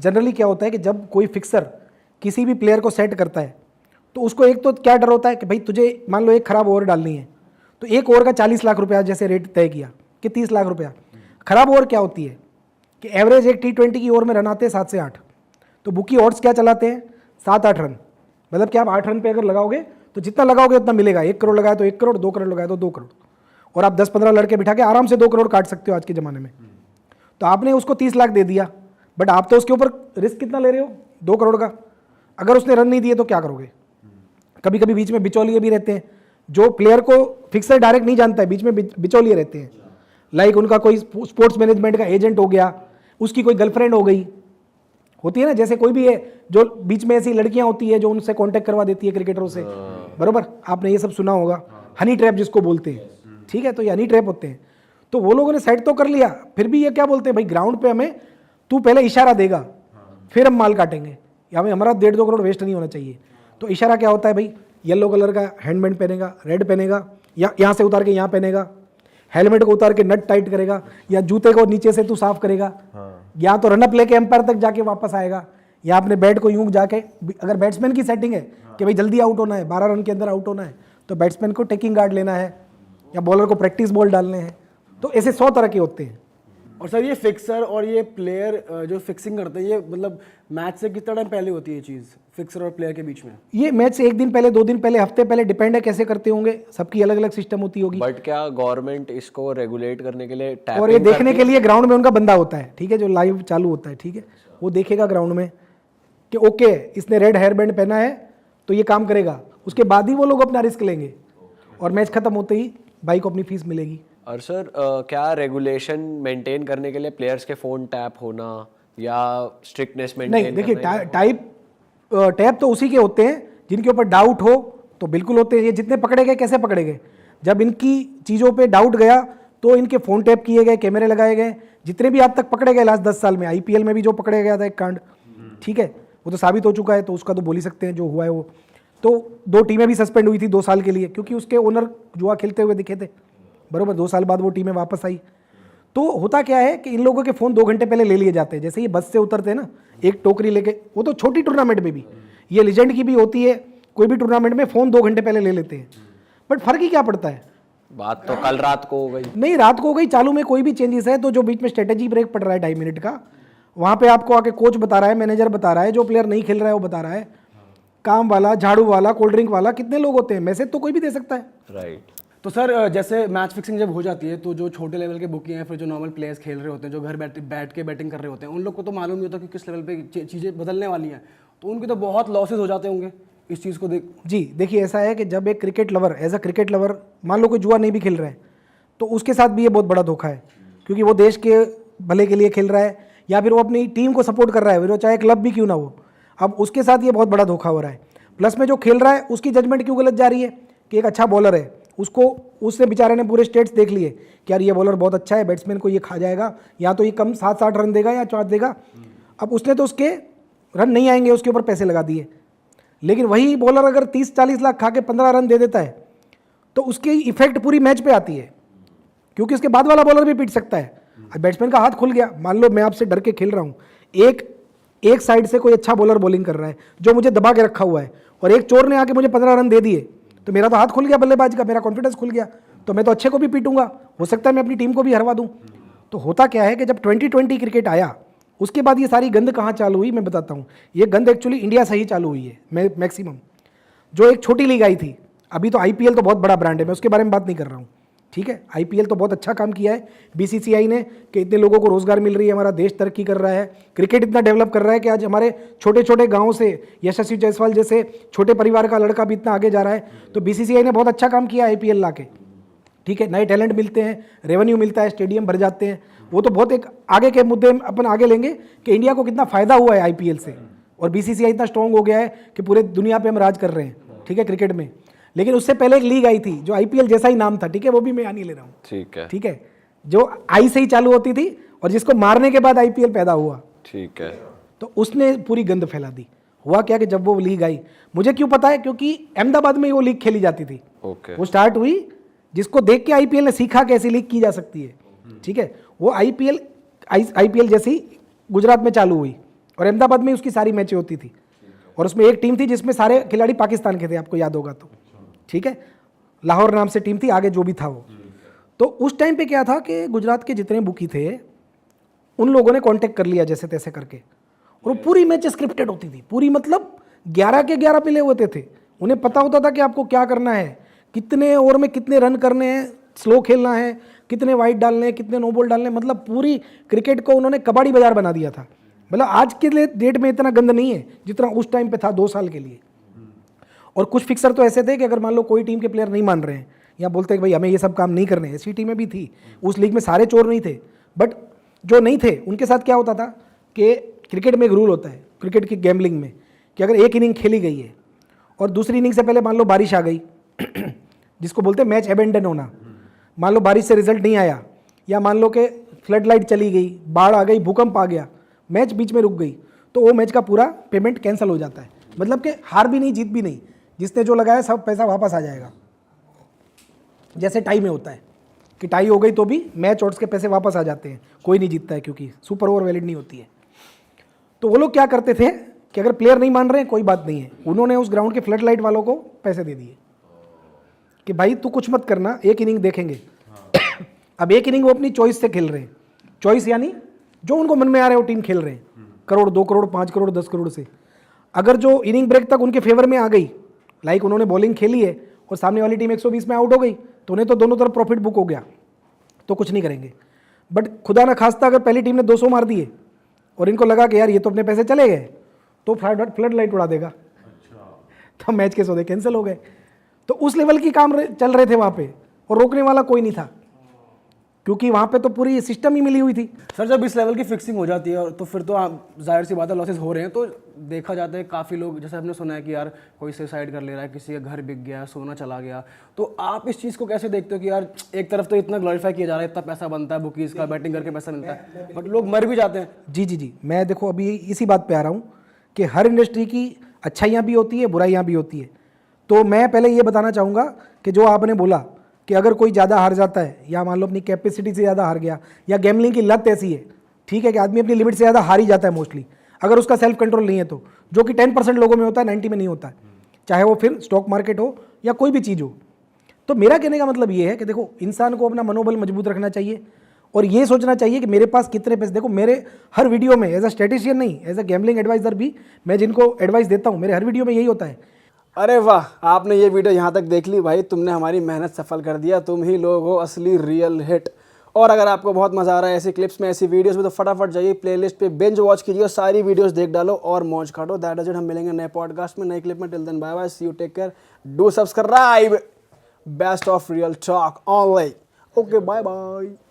Generally क्या होता है कि जब कोई फिक्सर किसी भी प्लेयर को सेट करता है तो उसको एक तो क्या डर होता है कि भाई तुझे मान लो एक खराब ओवर डालनी है, तो एक ओवर का 40 लाख रुपया जैसे रेट तय किया कि 30 लाख रुपया। खराब ओवर क्या होती है कि एवरेज एक T20 की ओवर में रन आते हैं 7 से 8, तो बुकी ऑड्स क्या चलाते हैं 7-8 रन, मतलब कि आप 8 रन पे अगर लगाओगे तो जितना लगाओगे उतना मिलेगा। 1 करोड़ लगाया तो 1 करोड़, 2 करोड़ लगाया तो 2 करोड़, और आप 10-15 लड़के बिठा के आराम से 2 करोड़ काट सकते हो आज के ज़माने में। तो आपने उसको 30 लाख दे दिया, बट आप तो उसके ऊपर रिस्क कितना ले रहे हो 2 करोड़ का। अगर उसने रन नहीं दिए तो क्या करोगे। कभी कभी बीच में बिचौलिए भी रहते हैं, जो प्लेयर को फिक्सर डायरेक्ट नहीं जानता है, बीच में बिचौलिए रहते हैं। लाइक उनका कोई स्पोर्ट्स मैनेजमेंट का एजेंट हो गया, उसकी कोई गर्लफ्रेंड हो गई, होती है ना, जैसे कोई भी है जो बीच में ऐसी लड़कियां होती है जो उनसे कांटेक्ट करवा देती है क्रिकेटरों से, बरोबर, आपने ये सब सुना होगा, हनी ट्रैप जिसको बोलते हैं, ठीक है। तो ये हनी ट्रैप होते हैं। तो वो लोगों ने सेट तो कर लिया, फिर भी ये क्या बोलते हैं भाई ग्राउंड पे हमें तू पहले इशारा देगा फिर हम माल काटेंगे, या भाई हमारा 1.5-2 करोड़ वेस्ट नहीं होना चाहिए। तो इशारा क्या होता है भाई, येलो कलर का हैंडबैंड पहनेगा, रेड पहनेगा, या यहाँ से उतार के यहाँ पहनेगा, हेलमेट को उतार के नट टाइट करेगा, या जूते को नीचे से तू साफ करेगा, या तो रनअप लेके एम्पायर तक जाके वापस आएगा, या अपने बैट को यूं जाके, अगर बैट्समैन की सेटिंग है कि भाई जल्दी आउट होना है, 12 रन के अंदर आउट होना है, तो बैट्समैन को टेकिंग गार्ड लेना है, या बॉलर को प्रैक्टिस बॉल डालने हैं। तो ऐसे 100 तरह के होते हैं। और सर ये फिक्सर और ये प्लेयर जो फिक्सिंग करते हैं, ये मतलब मैच से कितना टाइम पहले होती है ये चीज़ फिक्सर और प्लेयर के बीच में? ये मैच से 1 दिन पहले, 2 दिन पहले, हफ्ते पहले, डिपेंड है कैसे करते होंगे, सबकी अलग अलग सिस्टम होती होगी। बट क्या गवर्नमेंट इसको रेगुलेट करने के लिए और ये देखने के लिए ग्राउंड में उनका बंदा होता है, ठीक है, जो लाइव चालू होता है, ठीक है, वो देखेगा ग्राउंड में कि ओके इसने रेड हेयर बैंड पहना है तो ये काम करेगा, उसके बाद ही वो लोग अपना रिस्क लेंगे, और मैच खत्म होते ही भाई को अपनी फीस मिलेगी। और सर क्या रेगुलेशन मेंटेन करने के लिए प्लेयर्स के फ़ोन टैप होना या स्ट्रिक्टनेस मेंटेन? नहीं, देखिए टैप तो उसी के होते हैं जिनके ऊपर डाउट हो, तो बिल्कुल होते हैं। ये जितने पकड़े गए, कैसे पकड़े गए, जब इनकी चीज़ों पे डाउट गया तो इनके फ़ोन टैप किए गए, कैमरे लगाए गए। जितने भी आज तक पकड़े गए लास्ट 10 साल में, IPL में भी जो पकड़े गया था एक कांड, ठीक है, वो तो साबित हो चुका है, तो उसका तो बोल ही सकते हैं जो हुआ है वो। तो 2 टीमें भी सस्पेंड हुई थी 2 साल के लिए, क्योंकि उसके ओनर जुआ खेलते हुए दिखे थे, बरोबर। 2 साल बाद वो टीमें वापस आई। तो होता क्या है कि इन लोगों के फ़ोन 2 घंटे पहले ले लिए जाते हैं। जैसे ये बस से उतरते हैं ना, एक टोकरी लेके, वो तो छोटी टूर्नामेंट में भी, ये लीजेंड की भी होती है, कोई भी टूर्नामेंट में फ़ोन 2 घंटे पहले ले लेते हैं। बट फ़र्क ही क्या पड़ता है, बात तो कल रात को हो गई। नहीं, रात को हो गई, चालू में कोई भी चेंजेस है तो जो बीच में स्ट्रेटेजी ब्रेक पड़ रहा है 2.5 मिनट का, वहाँ पे आपको आके कोच बता रहा है, मैनेजर बता रहा है, जो प्लेयर नहीं खेल रहा है वो बता रहा है, काम वाला, झाड़ू वाला, कोल्ड ड्रिंक वाला, कितने लोग होते हैं, मैसेज तो कोई भी दे सकता है। राइट। तो सर जैसे मैच फिक्सिंग जब हो जाती है तो जो छोटे लेवल के बुकी हैं, फिर जो नॉर्मल प्लेयर्स खेल रहे होते हैं, जो घर बैठ के बैटिंग कर रहे होते हैं, उन लोग को तो मालूम नहीं होता कि किस लेवल पे चीज़ें बदलने वाली हैं, तो उनके तो बहुत लॉसेज हो जाते होंगे इस चीज़ को देख। जी देखिए, ऐसा है कि जब एक cricket lover, as a cricket lover, मान लो कोई जुआ नहीं भी खेल रहा है, तो उसके साथ भी ये बहुत बड़ा धोखा है, क्योंकि वो देश के भले के लिए खेल रहा है, या फिर वो अपनी टीम को सपोर्ट कर रहा है, फिर वो चाहे क्लब भी क्यों ना हो। अब उसके साथ ये बहुत बड़ा धोखा हो रहा है। प्लस में जो खेल रहा है उसकी जजमेंट क्यों गलत जा रही है कि एक अच्छा बॉलर है, उसको, उससे बेचारे ने पूरे स्टेट्स देख लिए कि यार ये बॉलर बहुत अच्छा है, बैट्समैन को ये खा जाएगा, या तो ये कम 7-8 रन देगा या 4 देगा। अब उसने तो उसके रन नहीं आएंगे, उसके ऊपर पैसे लगा दिए। लेकिन वही बॉलर अगर 30-40 लाख खा के 15 रन दे देता है तो उसकी इफेक्ट पूरी मैच पे आती है, क्योंकि उसके बाद वाला बॉलर भी पीट सकता है। अब बैट्समैन का हाथ खुल गया, मान लो मैं आपसे डर के खेल रहा हूँ, एक साइड से कोई अच्छा बॉलर बॉलिंग कर रहा है जो मुझे दबा के रखा हुआ है, और एक चोर ने आके मुझे 15 रन दे दिए, तो मेरा तो हाथ खुल गया बल्लेबाज का, मेरा कॉन्फिडेंस खुल गया, तो मैं तो अच्छे को भी पीटूंगा, हो सकता है मैं अपनी टीम को भी हरवा दूं। तो होता क्या है कि जब 2020 क्रिकेट आया, उसके बाद ये सारी गंद कहाँ चालू हुई मैं बताता हूँ। ये गंद एक्चुअली इंडिया से ही चालू हुई है मैक्सिमम। जो एक छोटी लीग आई थी, अभी तो IPL तो बहुत बड़ा ब्रांड है, मैं उसके बारे में बात नहीं कर रहा हूँ, ठीक है। IPL तो बहुत अच्छा काम किया है BCCI ने, कि इतने लोगों को रोजगार मिल रही है, हमारा देश तरक्की कर रहा है, क्रिकेट इतना डेवलप कर रहा है कि आज हमारे छोटे छोटे गाँव से यशस्वी जायसवाल जैसे छोटे परिवार का लड़का भी इतना आगे जा रहा है। तो BCCI ने बहुत अच्छा काम किया IPL ला के, ठीक है। नए टैलेंट मिलते हैं, रेवेन्यू मिलता है, स्टेडियम भर जाते हैं। वो तो बहुत एक आगे के मुद्दे अपन आगे लेंगे कि इंडिया को कितना फ़ायदा हुआ है IPL से, और BCCI इतना स्ट्रॉन्ग हो गया है कि पूरे दुनिया पे हम राज कर रहे हैं, ठीक है, क्रिकेट में। लेकिन उससे पहले एक लीग आई थी जो IPL जैसा ही नाम था, ठीक है, वो भी मैं यहाँ नहीं ले रहा हूँ, ठीक है, जो आई से ही चालू होती थी और जिसको मारने के बाद IPL पैदा हुआ, ठीक है। तो उसने पूरी गंद फैला दी। हुआ क्या कि जब वो लीग आई, मुझे क्यों पता है, क्योंकि अहमदाबाद में वो लीग खेली जाती थी, वो स्टार्ट हुई, जिसको देख के IPL ने सीखा कैसी लीग की जा सकती है, ठीक है। वो IPL जैसी गुजरात में चालू हुई, और अहमदाबाद में उसकी सारी मैचें होती थी, और उसमें एक टीम थी जिसमें सारे खिलाड़ी पाकिस्तान के थे, आपको याद होगा तो, ठीक है, लाहौर नाम से टीम थी, आगे जो भी था वो। तो उस टाइम पे क्या था कि गुजरात के जितने बुकी थे उन लोगों ने कांटेक्ट कर लिया जैसे तैसे करके, और वो पूरी मैच स्क्रिप्टेड होती थी, पूरी मतलब 11 के 11 प्ले होते थे। उन्हें पता होता था कि आपको क्या करना है, कितने ओवर में कितने रन करने हैं, स्लो खेलना है, कितने वाइड डालने हैं, कितने नो बॉल डालने हैं, मतलब पूरी क्रिकेट को उन्होंने कबाड़ी बाजार बना दिया था। मतलब आज के डेट में इतना गंद नहीं है जितना उस टाइम पे था 2 साल के लिए। और कुछ फिक्सर तो ऐसे थे कि अगर मान लो कोई टीम के प्लेयर नहीं मान रहे हैं या बोलते हैं कि भाई हमें ये सब काम नहीं करने, ऐसी टीमें भी थी उस लीग में, सारे चोर नहीं थे, बट जो नहीं थे उनके साथ क्या होता था कि क्रिकेट में एक रूल होता है, क्रिकेट की गैम्बलिंग में, कि अगर एक इनिंग खेली गई है और दूसरी इनिंग से पहले मान लो बारिश आ गई जिसको बोलते हैं मैच एबेंडन होना, मान लो बारिश से रिजल्ट नहीं आया, या मान लो कि फ्लड लाइट चली गई, बाढ़ आ गई, भूकंप आ गया, मैच बीच में रुक गई, तो वो मैच का पूरा पेमेंट कैंसिल हो जाता है। मतलब कि हार भी नहीं, जीत भी नहीं, जिसने जो लगाया सब पैसा वापस आ जाएगा। जैसे टाई में होता है कि टाई हो गई तो भी मैच ऑड्स के पैसे वापस आ जाते हैं, कोई नहीं जीतता है क्योंकि सुपर ओवर वैलिड नहीं होती है। तो वो लोग क्या करते थे कि अगर प्लेयर नहीं मान रहे हैं कोई बात नहीं है, उन्होंने उस ग्राउंड के फ्लड लाइट वालों को पैसे दे दिए कि भाई तू कुछ मत करना, एक इनिंग देखेंगे। अब एक इनिंग वो अपनी चॉइस से खेल रहे हैं, चॉइस यानी जो उनको मन में आ रहा है वो टीम खेल रहे हैं, करोड़ 2 करोड़ 5 करोड़ 10 करोड़ से। अगर जो इनिंग ब्रेक तक उनके फेवर में आ गई, लाइक उन्होंने बॉलिंग खेली है और सामने वाली टीम 120 में आउट हो गई, तो उन्हें तो दोनों तरफ प्रॉफिट बुक हो गया, तो कुछ नहीं करेंगे। बट खुदा ना खास्ता अगर पहली टीम ने 200 मार दिए और इनको लगा कि यार ये तो अपने पैसे चले गए, तो फ्लड लाइट उड़ा देगा, तो मैच के सौदे कैंसिल हो गए। तो उस लेवल की काम चल रहे थे वहाँ पे, और रोकने वाला कोई नहीं था, क्योंकि वहाँ पे तो पूरी सिस्टम ही मिली हुई थी। सर जब इस लेवल की फिक्सिंग हो जाती है तो फिर तो जाहिर सी बात है लॉसेस हो रहे हैं, तो देखा जाता है काफ़ी लोग, जैसे हमने सुना है कि यार कोई सुसाइड कर ले रहा है, किसी का घर बिक गया, सोना चला गया, तो आप इस चीज़ को कैसे देखते हो कि यार एक तरफ तो इतना ग्लोरीफाई किया जा रहा है, इतना पैसा बनता है बुकीज़ का, बैटिंग करके पैसा मिलता है, बट लोग मर भी जाते हैं। जी, मैं देखो अभी इसी बात पे आ रहा हूँ कि हर इंडस्ट्री की अच्छाइयाँ भी होती है, बुराइयाँ भी होती है। तो मैं पहले ये बताना चाहूँगा कि जो आपने बोला कि अगर कोई ज़्यादा हार जाता है, या मान लो अपनी कैपेसिटी से ज़्यादा हार गया, या गैमलिंग की लत ऐसी है, ठीक है, कि आदमी अपनी लिमिट से ज़्यादा हार ही जाता है मोस्टली, अगर उसका सेल्फ कंट्रोल नहीं है तो, जो कि 10% लोगों में होता है, 90 में नहीं होता है, चाहे वो फिर स्टॉक मार्केट हो या कोई भी चीज़ हो। तो मेरा कहने का मतलब ये है कि देखो इंसान को अपना मनोबल मजबूत रखना चाहिए, और ये सोचना चाहिए कि मेरे पास कितने पैसे। देखो मेरे हर वीडियो में एज अ स्टैटिस्टिशियन नहीं, एज अ गैमलिंग एडवाइजर भी मैं जिनको एडवाइस देता हूँ, मेरे हर वीडियो में यही होता है। अरे वाह, आपने ये वीडियो यहाँ तक देख ली भाई, तुमने हमारी मेहनत सफल कर दिया, तुम ही लोग हो असली रियल हिट। और अगर आपको बहुत मज़ा आ रहा है ऐसी क्लिप्स में, ऐसी वीडियोस में, तो फटाफट जाइए प्लेलिस्ट पे बिंज वॉच कीजिए, सारी वीडियोस देख डालो और मौज काटो। दैट इज इट, हम मिलेंगे नए पॉडकास्ट में, नई क्लिप में। Till then bye bye, see you, take care, do subscribe, best of real talk online. Okay, bye bye.